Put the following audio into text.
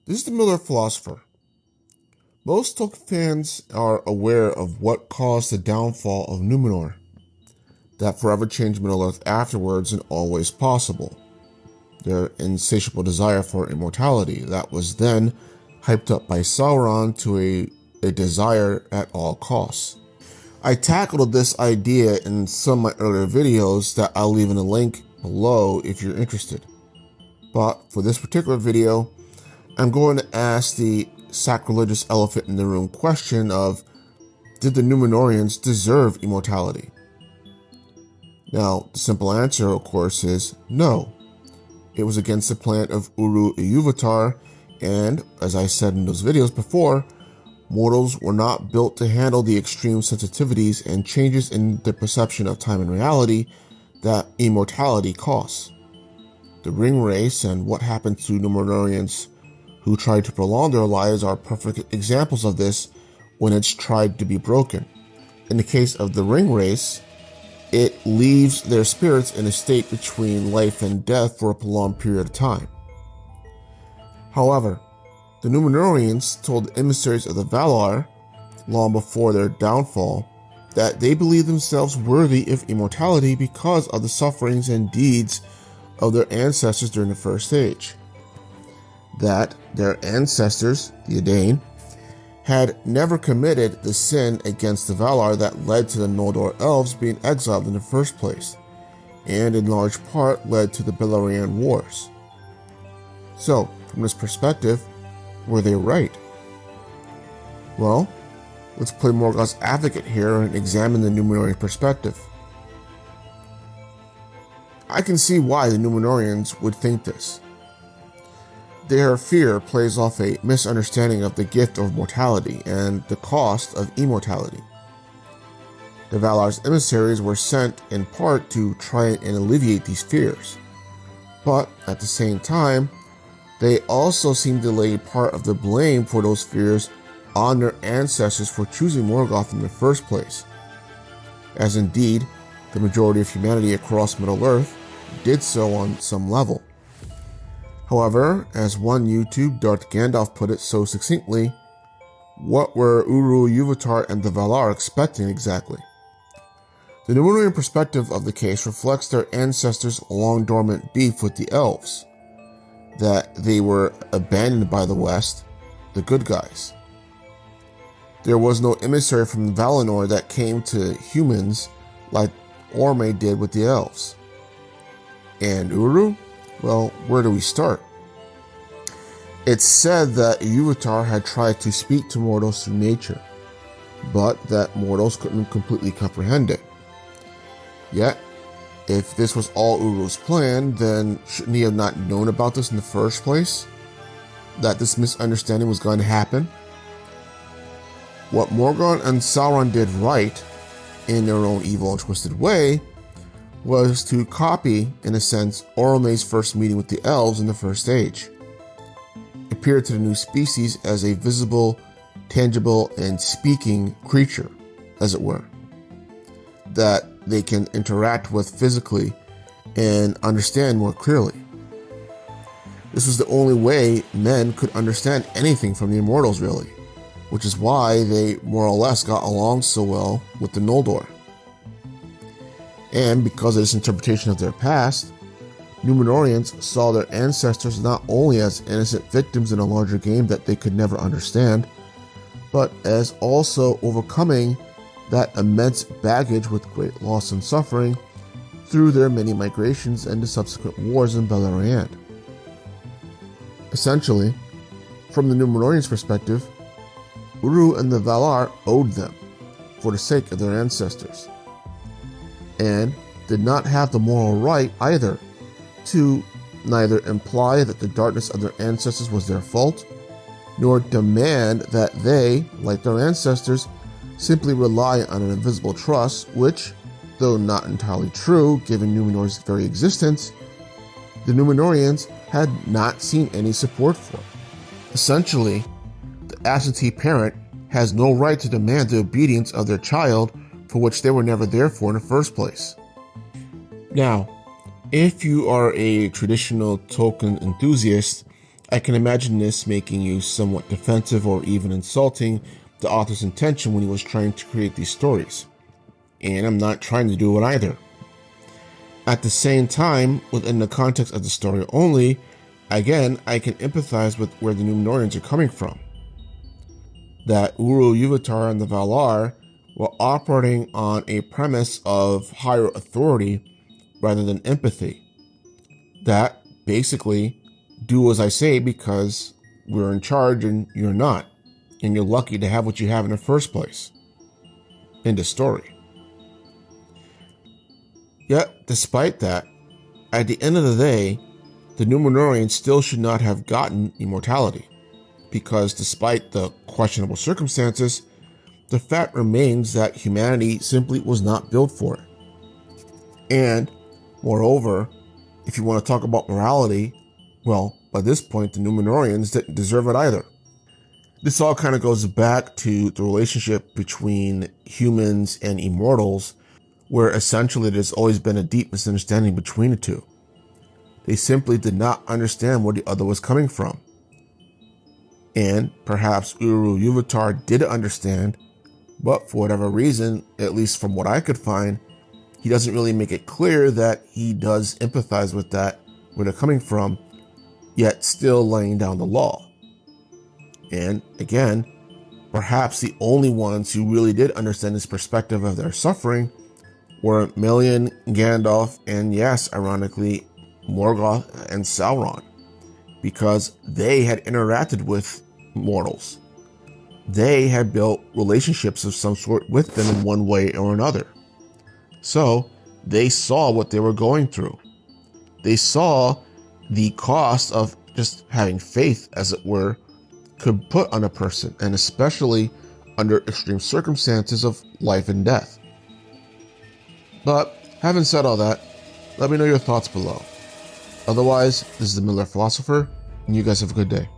This is the Miller philosopher. Most Tolkien fans are aware of what caused the downfall of Numenor, that forever changed Middle-earth afterwards and always possible. Their insatiable desire for immortality that was then hyped up by Sauron to a desire at all costs. I tackled this idea in some of my earlier videos that I'll leave in a link below if you're interested. But for this particular video, I'm going to ask the sacrilegious elephant in the room question of, did the Numenoreans deserve immortality? Now, the simple answer, of course, is no. It was against the plan of Uru-Iluvatar, and, as I said in those videos before, mortals were not built to handle the extreme sensitivities and changes in their perception of time and reality that immortality costs. The ring race and what happened to Numenoreans who tried to prolong their lives are perfect examples of this when it's tried to be broken. In the case of the ring race, it leaves their spirits in a state between life and death for a prolonged period of time. However, the Numenoreans told the emissaries of the Valar, long before their downfall, that they believed themselves worthy of immortality because of the sufferings and deeds of their ancestors during the First Age. That their ancestors, the Edain, had never committed the sin against the Valar that led to the Noldor elves being exiled in the first place, and in large part led to the Beleriand Wars. So, from this perspective, were they right? Well, let's play Morgoth's advocate here and examine the Numenorean perspective. I can see why the Numenoreans would think this. Their fear plays off a misunderstanding of the gift of mortality and the cost of immortality. The Valar's emissaries were sent in part to try and alleviate these fears, but at the same time, they also seem to lay part of the blame for those fears on their ancestors for choosing Morgoth in the first place, as indeed the majority of humanity across Middle-earth did so on some level. However, as one YouTube Darth Gandalf put it so succinctly, what were Uru-Iluvatar and the Valar expecting exactly? The Numenorian perspective of the case reflects their ancestors' long-dormant beef with the elves, that they were abandoned by the West, the good guys. There was no emissary from Valinor that came to humans like Orme did with the elves. And Uru? Well, where do we start? It's said that Iluvatar had tried to speak to mortals through nature, but that mortals couldn't completely comprehend it. Yet, if this was all Uru's plan, then shouldn't he have not known about this in the first place? That this misunderstanding was going to happen? What Morgoth and Sauron did right, in their own evil and twisted way, was to copy, in a sense, Orome's first meeting with the elves in the First Age. Appear to the new species as a visible, tangible, and speaking creature, as it were, that they can interact with physically and understand more clearly. This was the only way men could understand anything from the immortals, really, which is why they more or less got along so well with the Noldor. And because of this interpretation of their past, Numenoreans saw their ancestors not only as innocent victims in a larger game that they could never understand, but as also overcoming that immense baggage with great loss and suffering through their many migrations and the subsequent wars in Beleriand. Essentially, from the Numenoreans' perspective, Uru and the Valar owed them for the sake of their ancestors, and did not have the moral right either to neither imply that the darkness of their ancestors was their fault, nor demand that they, like their ancestors, simply rely on an invisible trust, which, though not entirely true given Numenor's very existence, the Numenoreans had not seen any support for. Essentially, the absentee parent has no right to demand the obedience of their child for which they were never there for in the first place. Now, if you are a traditional Tolkien enthusiast I can imagine this making you somewhat defensive or even insulting the author's intention when he was trying to create these stories. And I'm not trying to do it either. At the same time, within the context of the story only, again, I can empathize with where the Numenoreans are coming from. That Uru Yuvatar and the Valar were operating on a premise of higher authority rather than empathy. That basically, do as I say because we're in charge and you're not. And you're lucky to have what you have in the first place. End of story. Yet, despite that, at the end of the day, the Numenoreans still should not have gotten immortality, because despite the questionable circumstances, the fact remains that humanity simply was not built for it. And, moreover, if you want to talk about morality, well, by this point, the Numenoreans didn't deserve it either. This all kind of goes back to the relationship between humans and immortals, where essentially there's always been a deep misunderstanding between the two. They simply did not understand where the other was coming from. And perhaps Uru Yuvatar did understand, but for whatever reason, at least from what I could find, he doesn't really make it clear that he does empathize with that, where they're coming from, yet still laying down the law. And again, perhaps the only ones who really did understand this perspective of their suffering were Melian, Gandalf, and yes, ironically, Morgoth and Sauron, because they had interacted with mortals. They had built relationships of some sort with them in one way or another. So they saw what they were going through. They saw the cost of just having faith, as it were, could put on a person, and especially under extreme circumstances of life and death. But having said all that, let me know your thoughts below. Otherwise, this is the Miller Philosopher, and you guys have a good day.